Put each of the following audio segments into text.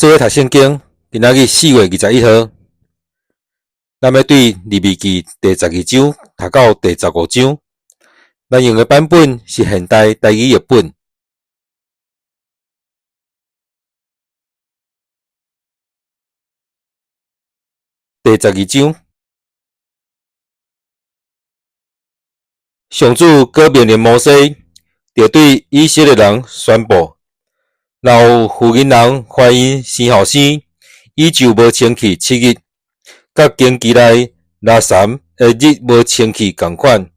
做伙读圣经，今仔日4月21号，咱要对利未记第12章读到第15章。咱用的版本是现代台语译本。第12章，上主搁命令摩西，就对以色列人宣布：若有妇人人怀孕生后生，伊就无清气7日，甲经期内腊3的日无清气同款。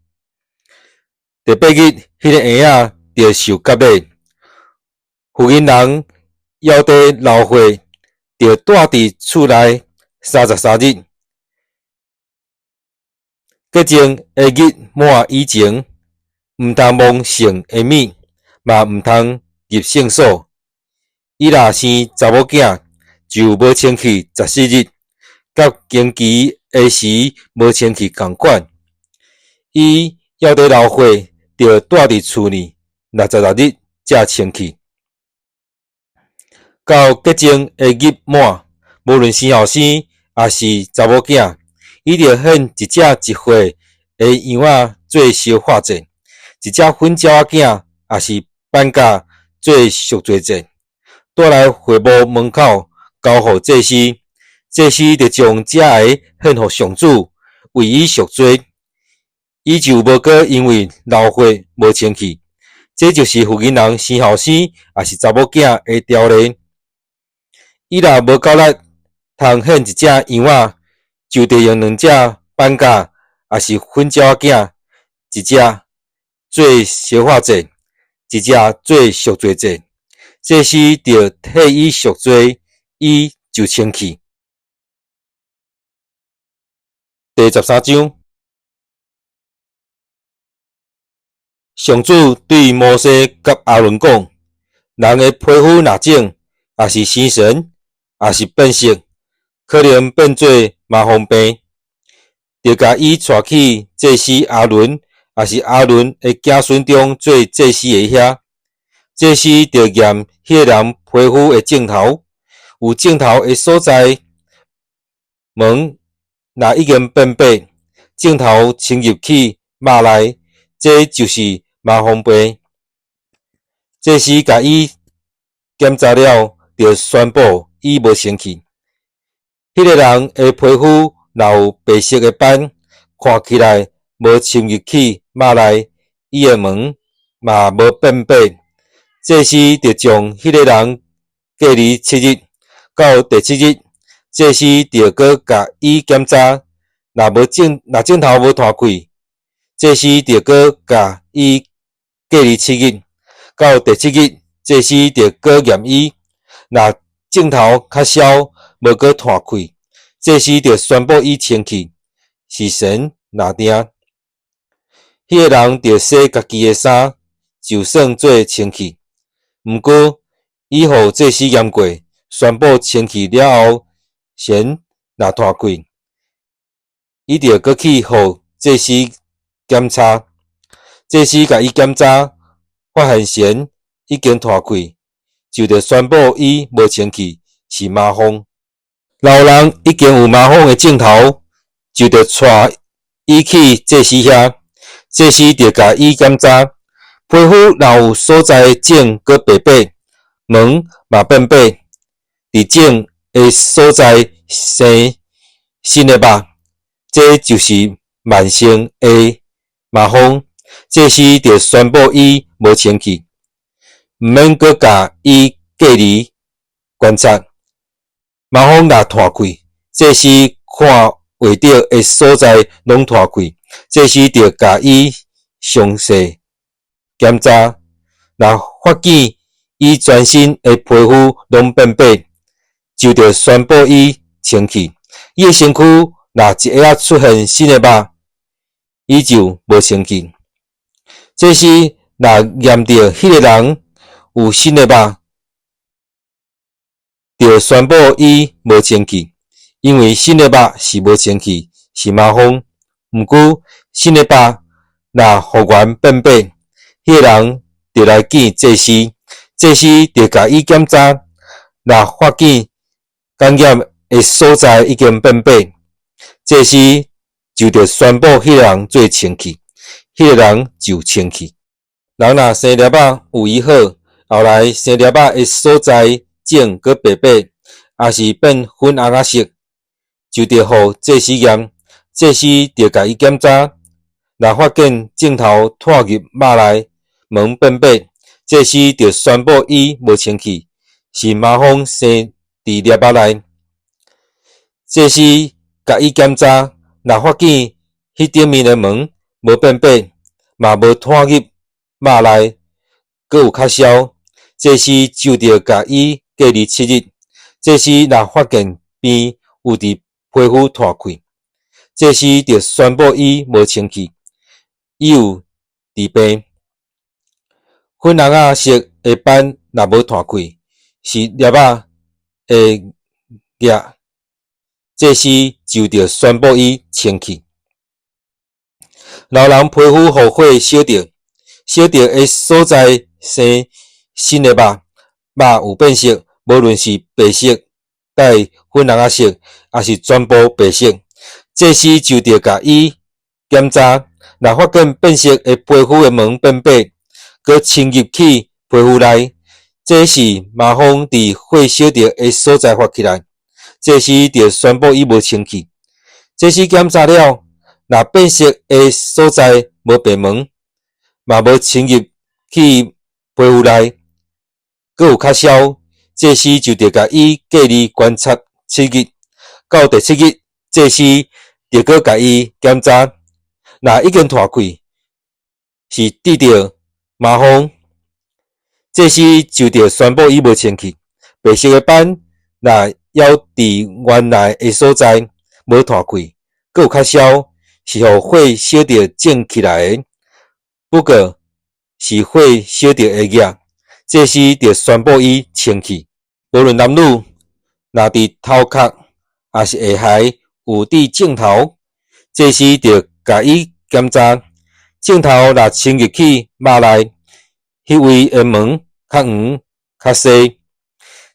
第8日，迄个婴仔就受割礼。妇人人要地流血，就住伫厝内33日。洁净的日满以前，毋通摸性的物，嘛毋通入圣所。伊若生查某囝，就无清气14日，甲经期的时无清气同款。伊要地流血，就住伫厝里66日才清气。到洁净的日满，无论生后生也是查某囝，伊就献一只1岁的羊仔做烧化祭，一只粉鸟仔囝也是斑鴿做赎罪祭，带来会幕门口交互祭司。祭司就将这个献互上主，为伊赎罪。伊就无过因为流血无清气。这就是妇人人生后生也是查某囝的条例。伊若无够力通献一只羊仔，就得用2只斑鴿也是粉鸟仔囝，一只做烧化祭，一只做赎罪祭。祭司就替伊赎罪，伊就清气。第13章，上主对摩西甲阿伦讲：人的皮肤若肿，也是生神，也是变色，可能变做麻风病，就甲伊带去祭司阿伦，也是阿伦的子孙中做祭司的遐。祭司就验迄个人皮肤的镜头，有镜头的所在，毛若已经变白，镜头侵入去肉内，这就是麻风病。祭司甲伊检查了，就宣布伊无生气。迄个人的皮肤若有白色的斑，看起来无侵入去肉内，伊的毛嘛无变白。祭司就将迄个人隔离7日，到第7日，祭司就搁甲伊检查，若镜头无脱开，祭司就搁甲伊隔离7日，到第7日，祭司就搁验伊，若镜头较消，无搁脱开，祭司就宣布伊清气，是神拿定。迄个人就洗家己的衫，就算做清气。毋过，伊互祭司验过，宣布清气了后，神若脱开，伊就搁去互祭司检查。祭司甲伊检查，发现神已经脱开，就得宣布伊无清气，是麻风。老人已经有麻风的镜头，就得带伊去祭司遐。祭司就甲伊检查。皮肤若有所在肿搁白白，毛嘛变白，伫肿的所在生新的肉，这就是慢性的麻风。祭司就宣布伊无清气，毋免搁甲伊隔离观察。麻风若脱开，祭司看画着的所在拢脱开，祭司就甲伊详细检查，若发现伊全身的皮肤拢变白，就得宣布伊清气。伊的身躯若一下出现新的肉，伊就无清气。这是若验到迄个人有新的肉，就宣布伊无清气，因为新的肉是无清气，是麻风。毋过新的肉若复原变白，迄个人就来见祭司，祭司就甲伊检查，若发现感染的所在已经变白，这时就着宣布迄个人做清气，迄个人就清气。人若生粒仔有医好，后来生粒仔的所在种搁白白，也是变粉红仔色，就着互这时验，这时着甲伊检查，若发现镜头拖入肉内，毛变白，这时着宣布伊无清气，是麻风生伫粒仔内。这时甲伊检查，若发现迄顶面的毛无变白，嘛无拖入肉内，搁有较消，这时就着甲伊隔离7日。这时若发现边有伫皮肤脱开，这时着宣布伊无清气，伊有治病。粉红仔色的斑若无脱开，是粒仔的叶，这时就着宣布伊清气。老人皮肤互火烧着，烧着的所在生新的肉，肉有变色，无论是白色、带粉红仔色，还是全部白色。这时就着甲伊检查，若发现变色的皮肤的毛变白，搁侵入去皮肤内，这是麻风伫火烧着的所在发起来。这时就宣布伊无清气。这时检查了，若变色的所在无白毛，嘛无侵入去皮肤内，搁有较消，这时就着甲伊隔离观察7日。到第7日，这时着搁甲伊检查，若已经脱开，是治着麻风，这时就着宣布伊无清气。白色的斑若还伫原来的所在，无脱开，搁有较消，是互火烧着种起来的，不过是火烧着的叶，这时着宣布伊清气。无论男女，若伫头壳还是下頦有伫镜头，这时着甲伊检查，镜头若侵入去肉内，迄位的毛较黄较细，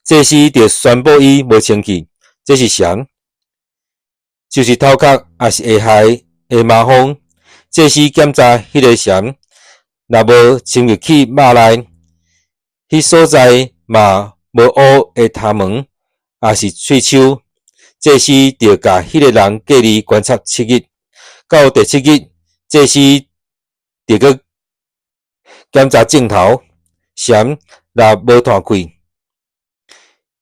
这时着宣布伊无清气。这是啥？就是头壳还是下頦的麻风，这时检查迄个啥，若无侵入去肉内，迄所在嘛无乌的头毛，还是喙鬚，这时着甲迄个人隔离观察7日。到第7日，这时着搁检查镜头，啥若无脱开，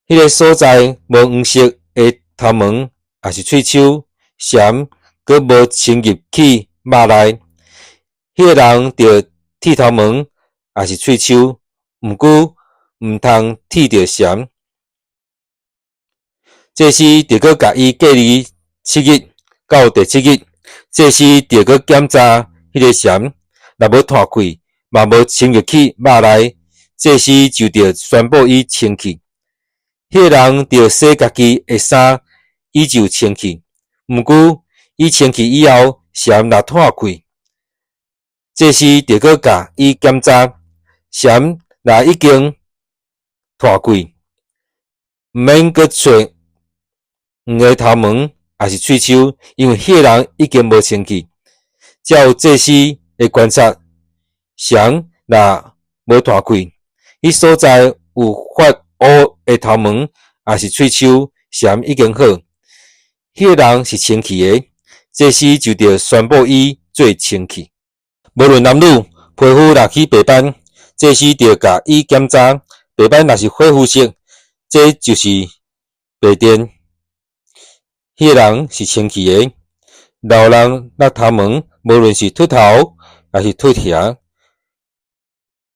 迄个所在无黄色的头毛还是喙鬚，啥搁无侵入去肉内，迄个人着剃头毛还是喙鬚，毋过毋通剃着啥。这时着搁甲伊隔离7日。到第7日，这时着搁检查迄个啥，若无脱开，嘛无侵入去肉内，这时就着宣布伊清气。迄个人着洗家己的衫，伊就清气。毋过伊清气以后，啥若脱开，这时着搁甲伊检查，啥若已经脱开，毋免搁找黄个头毛还是喙鬚，因为迄个人已经无清气。照这时的观察，啥若无脱开，迄所在有发乌的头毛还是喙鬚，啥已经好，迄个人是清气的。这时就着宣布伊做清气。无论男女，皮肤若起白斑，这时着甲伊检查，白斑若是火肤色，这就是白癜，迄个人是清气的。老人若头毛，无论是秃头还是秃额，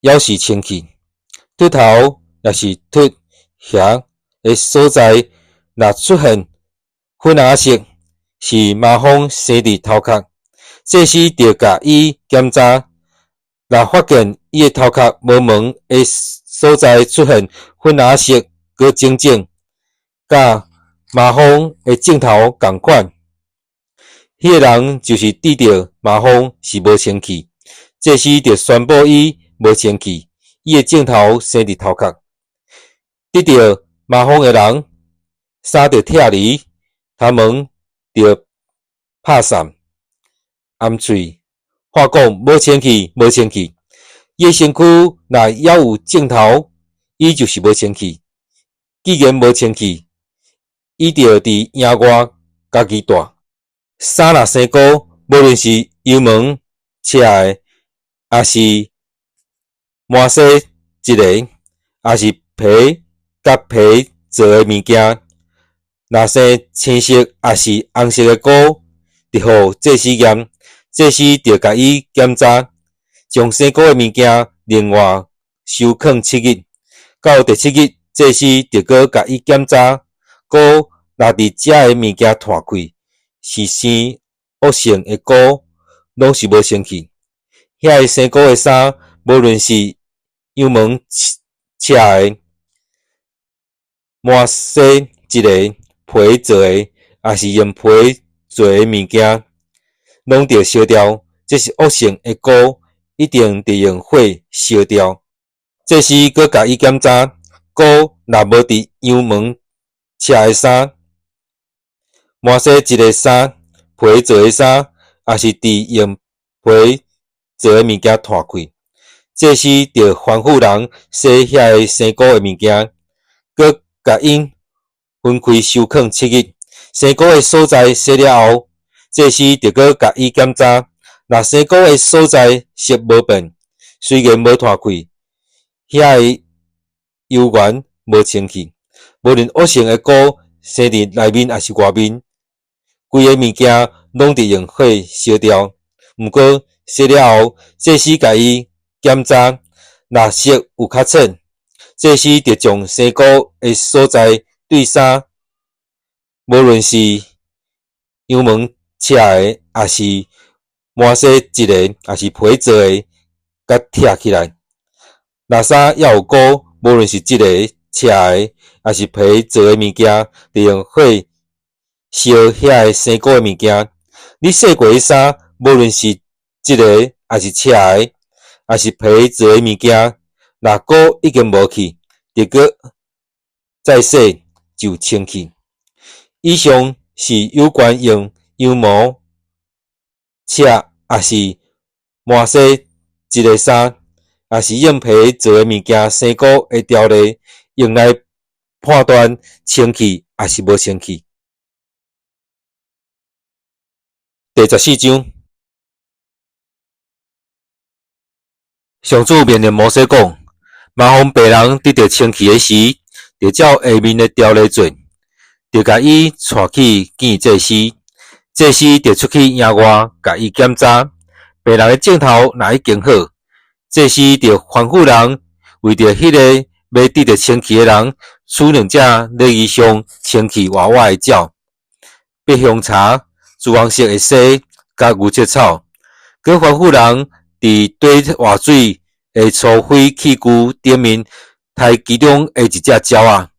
也是清气。秃头也是秃额的所在，若出现粉红仔色，是麻风生伫头壳。这时着甲伊检查，若发现伊的头壳无毛的所在出现粉红仔色，搁整整，甲麻风的镜头同款，迄个人就是治着麻风是无清气。这时着宣布伊无清气，伊的镜头生伫头壳。治着麻风的人，衫着拆离，头毛着拍散，暗喙话讲无清气，无清气。伊诶身躯若还有镜头，伊就是无清气。既然无清气，伊着伫影外家己带。衫若生膏，无论是油门赤诶，也是满洗一个，也是皮甲皮做诶物件，若生青色也是红色诶膏，就互技师验。技师着甲伊检查，将生膏诶物件另外收藏7日。到第7日，技师着搁甲伊检查，膏若伫遮诶物件脱开，是生恶性诶膏，拢是无清气。遐个生膏诶衫，无论是羊毛赤诶、满洗一个皮做诶，也是用皮做诶物件，拢着烧掉。这是恶性诶膏，一定得用火烧掉。这时搁甲伊检查，膏若无伫羊毛赤诶衫、满洗一个衫、皮做诶衫，也是伫用皮做诶物件脱开。这时着吩咐人洗遐个生膏诶物件，搁甲因分开收藏7日。生膏诶所在洗了后，这时着搁甲伊检查，若生膏诶所在色无变，虽然无脱开，遐个油源无清气。无论恶性诶膏生伫内面还是外面，规个物件拢得用火烧掉。毋过洗了后，这时甲伊检查，若色有较浅，这时着将生膏诶所在对衫，无论是羊毛赤诶，还是满洗一个，还是皮做诶，甲拆起来。若衫要有膏，无论是即个赤诶，还是皮做诶物件，着用火烧遐个生膏诶物件。你洗过诶衫，无论是即个还是赤诶，还是皮做诶物件，若膏已经无去，着搁再洗就清气。以上是有关用羊毛赤还是满洗一个衫，还是用皮做诶物件生膏诶条例，用来判断清气还是无清气。第14章，上主命令摩西讲：麻烦别人得到清气诶时，着照下面诶条例做，着甲伊带去见祭司。祭司着出去营外，甲伊检查。别人诶镜头若已经好，祭司着吩咐人为着迄个要得到清气诶人，取2只礼仪上清气活活诶鸟，白香茶、朱红色诶犀，甲牛舌草。佮吩咐人伫堆活水诶粗灰器具顶面杀其中诶一只鸟仔，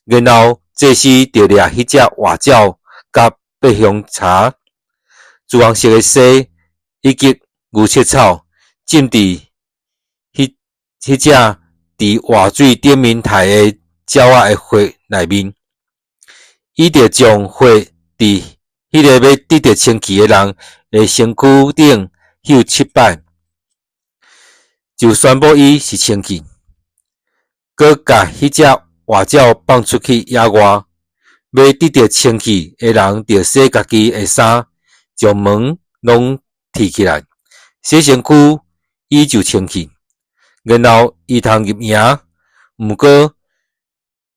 然后祭司着掠迄只活鸟，甲白香茶、朱红色诶犀以及牛舌草浸伫迄只伫活水顶面杀诶鸟仔诶血内面。伊着将血伫迄个要得到清气诶人诶身躯顶嗅7摆，就宣布伊是清气。佮甲迄只活鸟放出去野外，要得到清气诶人着洗家己诶衫，将毛拢剃起来，洗身躯，伊就清气。然后伊通入营，毋过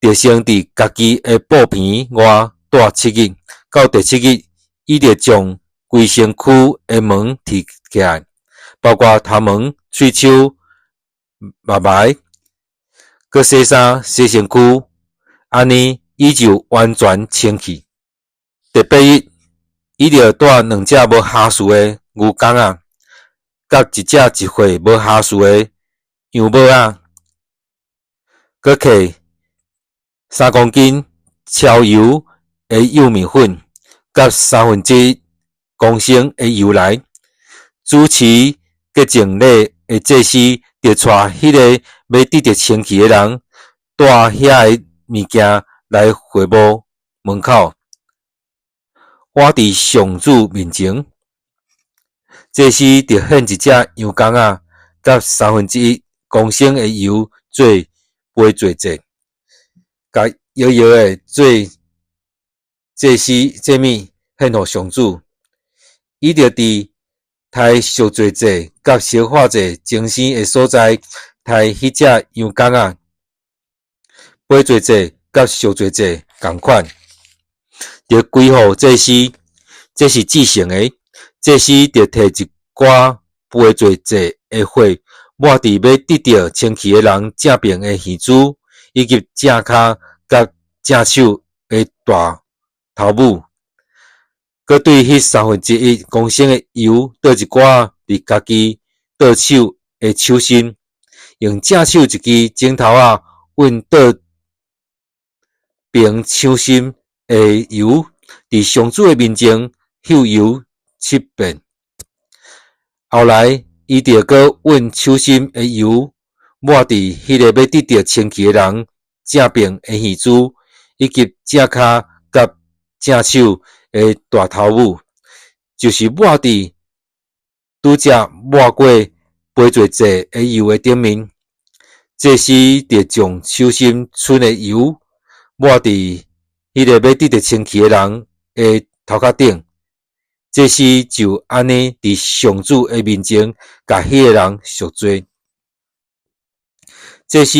着先伫家己诶布片外带7日。到第7日，伊着将规身躯诶毛剃起来，包括头毛、喙鬚、目眉，佮洗衫、洗身躯，安尼伊就完全清气。第8日，伊着带2只无下树诶牛公仔，甲1只1岁无下树诶羊母仔，佮摕3公斤超油诶幼米粉，甲1/3公升诶油来。主持洁净礼诶祭司着带迄个要得到清气诶人，带遐个物件来会幕门口，我伫上主面前。这时，就献一只羊公仔，甲1/3公升的油做杯罪祭，甲摇摇的做祭司祭物献互上主。伊就伫抬赎罪祭甲烧化祭精生的所在，抬迄只羊公仔。杯罪祭甲赎罪祭同款，就归互祭司，这是至圣的。祭司就摕一寡杯罪祭的火，抹伫要得到清气的人正边的耳珠，以及正骹甲正手的大头母，佮对迄1/3公升的油倒一寡伫家己倒手的手心，用正手一支指头仔运倒边手心的油，伫上主的面前秀油7遍。后来，伊就搁运手心的油抹伫迄个要得到清气的人正边的耳珠，以及正骹甲正手的大头母，就是抹伫拄则抹过杯罪祭的油的顶面。这时，就将手心剩的油抹伫迄个要得到清气的人的头壳顶。这时就安尼伫上主的面前，甲迄个人赎罪。这时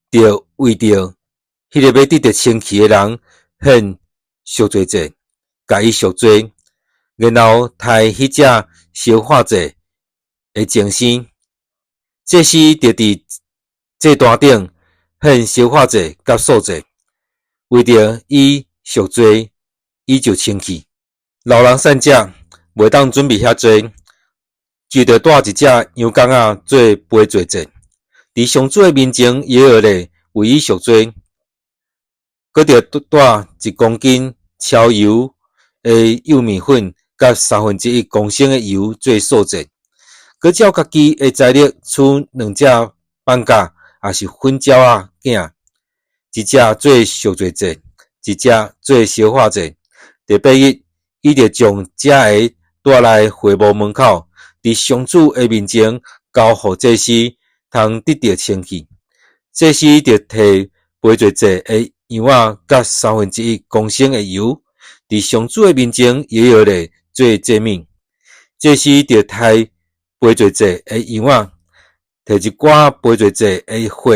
就为着迄个要得到清气的人献赎罪祭，甲伊赎罪，然后抬迄只烧化祭的精生。这时就伫祭坛顶献烧化祭甲素祭，为着伊赎罪，伊就清气。老人散者袂当准备遐济，就着带一只羊公仔做杯罪祭，伫上主的面前摇摇咧为伊赎罪，搁着带1公斤超油的幼米粉，甲1/3公升的油做素祭，搁照家己的财力取2只板甲，也是粉鸟仔囝，一只做赎罪祭，一只做烧化祭。第8日，伊就将这个带来会幕门口，伫上主的面前交互祭司，通得到清气。祭司就摕杯罪祭的羊仔甲1/3公升的油，伫上主的面前摇摇咧做祭物。祭司就抬杯罪祭的羊仔，摕一寡杯罪祭的火，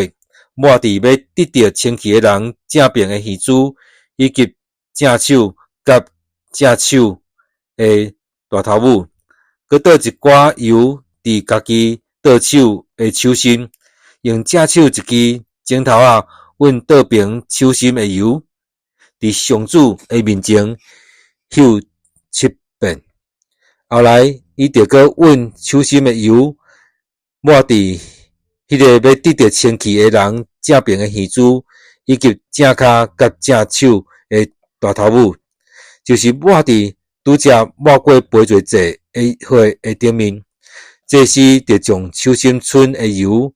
抹伫要得到清气的人正边的耳珠，以及正手甲正手的大头母，搁倒一寡油伫家己倒手的手心，用正手一支指头仔运倒边手心的油，伫上主的面前秀7遍。后来，伊就搁运手心的油抹伫迄个要得到清气的人正边的耳珠，以及正骹甲正手的大头母，就是抹伫拄则抹过杯罪祭的火的顶面。这时就将手心剩的油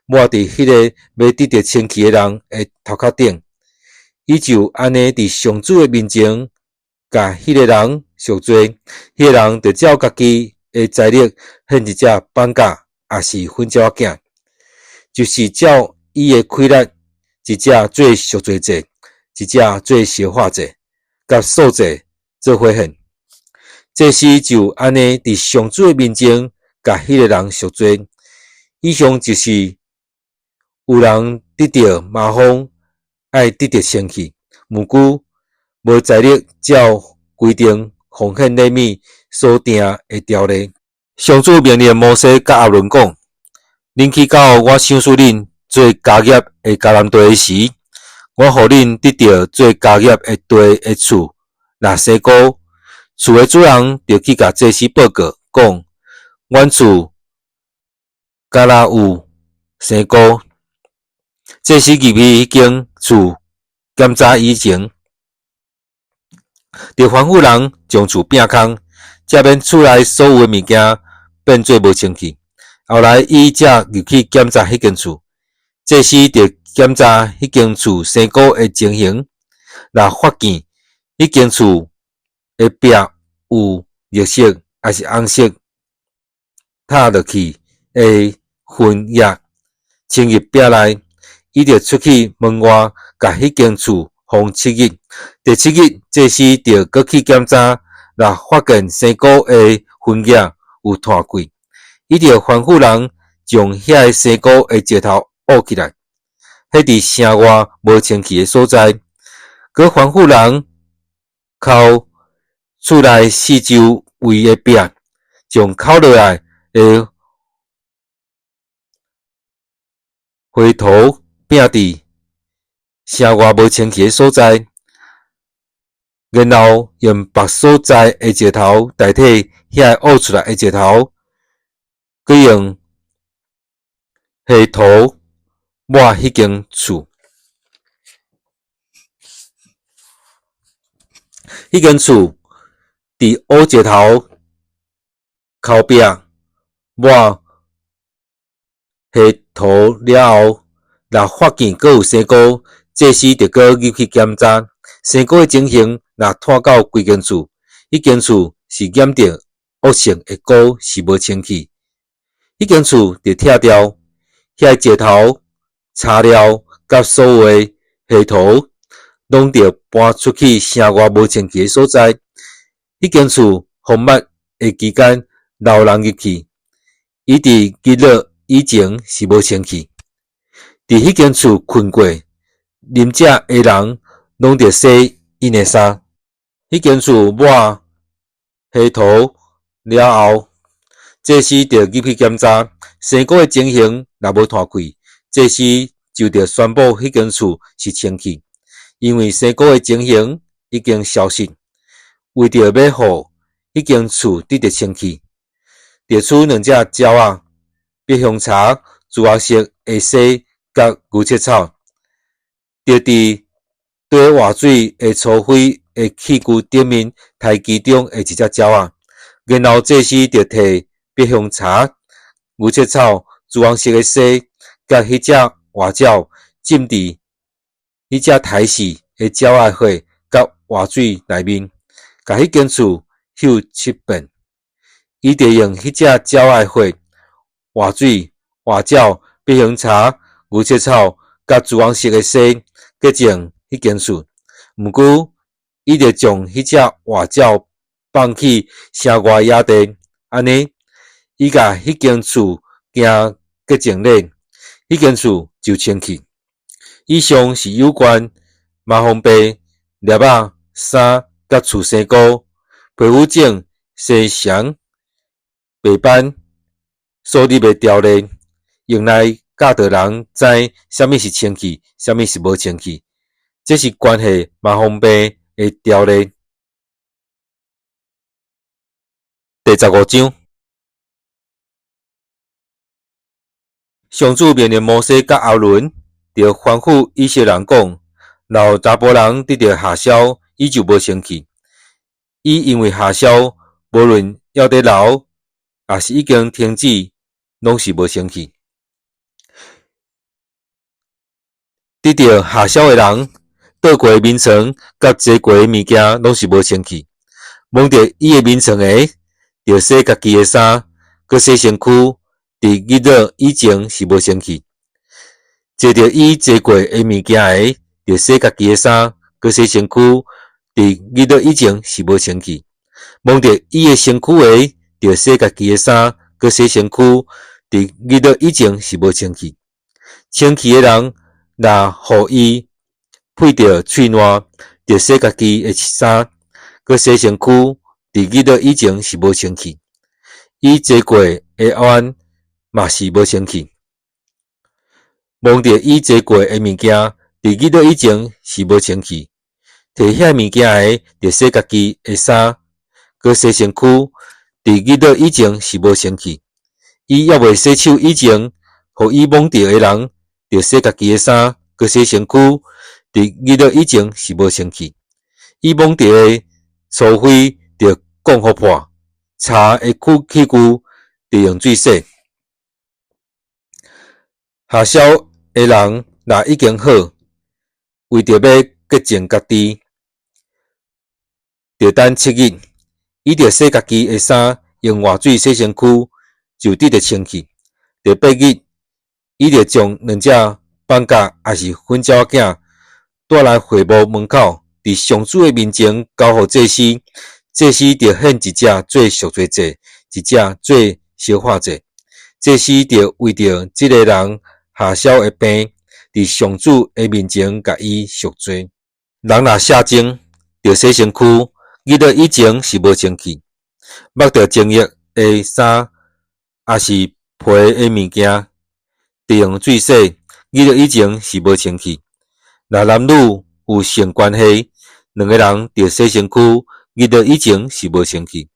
抹伫迄个要得到清气的人的头壳顶。伊就安尼伫上主的面前，甲迄个人赎罪。迄个人就照家己的财力献一只板甲，也是粉鸟仔囝，就是照伊的气力，一只做赎罪祭，一只做烧化祭，甲素祭做伙献。这时就安尼伫上主的面前，甲迄个人赎罪。以上就是有人得到麻风，爱得到清气，毋久无财力照规定奉献礼物所定的条例。上主命令摩西甲亚伦讲：恁去到我赏赐恁做家业的迦南地时，我予恁得到做家业的地的厝，若生菇，厝的主人就去甲祭司报告，讲：阮厝敢若有生菇。祭司入去迄间厝检查以前，就吩咐人将厝摒空，才免厝内所有的物件变做无清气。后来伊才入去检查迄间厝，祭司就检查迄间厝生菇的情形，若发现迄间厝的壁有绿色还是红色，踏落去的烟液侵入壁内，伊就出去门外，甲迄间厝封7日。第7日，这时就搁去检查，若发现生菇的烟液有摊过，伊就吩咐人将遐个生菇的石头挖起来，迄伫城外无清气的所在，搁吩咐人敲厝内四周围的壁，将敲落来的灰头摒伫城外无清气的所在，然后用别所在的石头代替遐挖出来的石头，搁用黑土抹迄间厝。迄间厝伫挖石头、敲壁、抹黑土了后，若发现阁有生菇，这时就搁入去检查。生菇的情形若摊到规间厝，迄间厝是染着恶性的菇，是无清气。迄间厝就拆掉，遐石头、材料甲所有的黑土，拢着搬出去城外无清气的所在。迄间厝封密的期间，老人入去，伊伫日落以前是无清气。伫迄间厝困过、啉食的人，拢着洗因的衫。迄间厝抹黑土了后，这时着入去检查，生菇的情形若无摊开，这时就着宣布迄间厝是清气，因为生菇的情形已经消失。为着要互迄间厝得到清气，着取2只鸟仔、白香茶、朱红色的洗甲牛舌草，着伫对活水的粗灰的器具顶面抬其中的一只鸟仔，然后这时着摕白香茶、牛舌草、朱红色的洗甲迄只活鸟浸伫迄只抬死的鸟仔血甲活水内面。甲迄间厝嗅7遍，伊就用迄只鸟仔血、活水、活鸟、白香茶、牛舌草甲朱红色的洗洁净迄间厝。毋过，伊就将迄只活鸟放去城外野地，安尼，伊甲迄间厝行洁净咧，迄间厝就清气。以上是有关麻风病、粒仔、衫甲厝生菇、皮肤疹、西翔、白斑所立的条例，用来教导人知啥物是清气，啥物是无清气。这是关系麻风病的条例。第15章，上主命令摩西甲亚伦，着吩咐以色列人讲，若查甫人得到下潲，伊就无清气。伊因为下潲，无论还在流，也是已经停止，拢是无清气。得到下潲的人，倒过的眠床甲坐过的物件，拢是无清气。摸着伊的眠床的，着洗家己的衫，搁洗身躯，伫日落以前是无清气。坐着伊坐过的物件的，着洗家己的衫，搁洗身躯，伫日落以前是无清气。摸着伊的身躯的，着洗家己的衫，搁洗身躯，伫日落以前是无清气。清气的人，若互伊配着喙烂，着洗家己的衫，搁洗身躯，伫日落以前是无清气。伊坐过的碗嘛是无清气。摸着伊坐过的物件，伫日落以前是无清气。摕遐物件的，着洗家己的衫，搁洗身躯，伫日落以前是无清气。伊还未洗手以前，互伊摸着的人，着洗家己的衫，搁洗身躯，伫日落以前是无清气。伊摸着的粗灰，着讲互破。茶的器具，着用水洗。下潲的人若已经好，为着要洁净家己，着等7日，伊着洗家己的衫，用热水洗身躯，就得着清气。着8日，伊着将两只放假也是粉鸟仔囝带来会幕门口，伫上主的面前交互祭司。祭司着献一只做赎罪祭，一只做烧化祭。祭司着为着这个人下消的病，伫上主的面前甲伊赎罪。人若下精，着洗身躯，日落以前是无清气。mặc着精液的衫，也是皮的物件，得用水洗，日落以前是无清气。若男女有性关系，两个人着洗身躯，日落以前是无清气。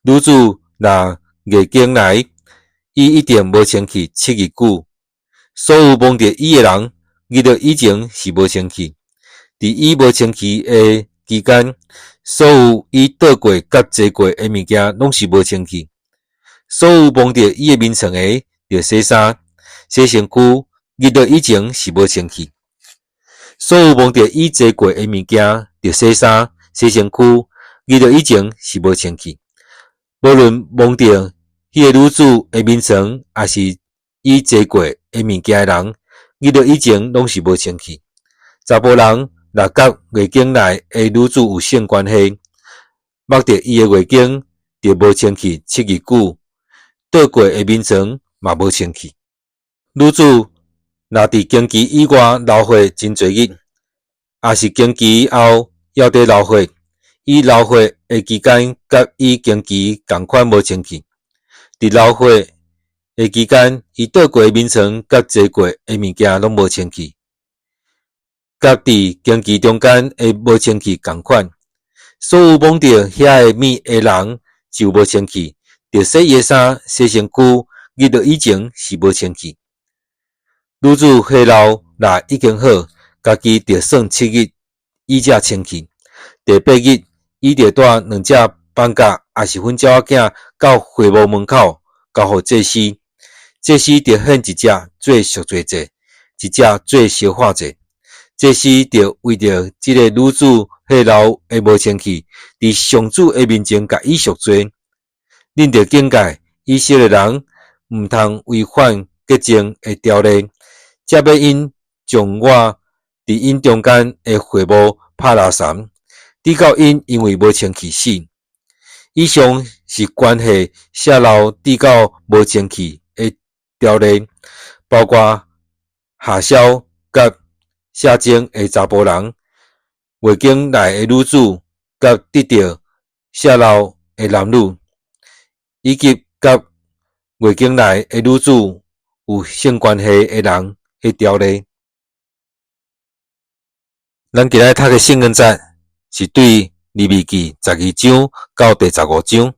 女子若月经来，伊一定无清气7日久。所有摸着伊的人，日落以前是无清气。伫伊无清气的期间，所有伊倒过甲坐过的物件拢是无清气。所有摸着伊的面床的，着洗衫、洗身躯，日落以前是无清气。所有摸着伊坐过的物件，着洗衫、洗身躯，日落以前是无清气。无论摸着迄个女子的面床，也是伊坐过的物件的人，日落以前拢是无清气。查甫人若甲月经来的女子有性关系，mặc着伊的月经，着无清气7日久，倒过的面床嘛无清气。女子若伫经期以外流血真侪日，也是经期后还伫流血，伊流血的期间甲伊经期同款无清气。伫流血的期间，伊倒过的面床甲坐过的物件拢无清气，甲伫经期中间的无清气同款。所有摸着遐个物的人就无清气，着洗伊的衫、洗身躯，日落以前是无清气。女子血流若已经好，家己着算7日，伊才清气。第8日，伊着带两只放假也是粉鸟仔囝到会幕门口，交互祭司。祭司着献一只做赎罪祭，一只做烧化祭。祭司着为着这个女子血流的无清气，伫上主的面前甲伊赎罪。恁着警戒以色列人毋通违反洁净的条例，则要因将我伫因中间的会幕拍拉绳，直到因为无清气死。以上是关系下流直到无清气的条例，包括下消甲下精的查甫人、月经来的女子甲得到下流的男女，以及甲月经来的女子有性关系的人的条例。咱今日读的圣经节是对利未记12章到第15章。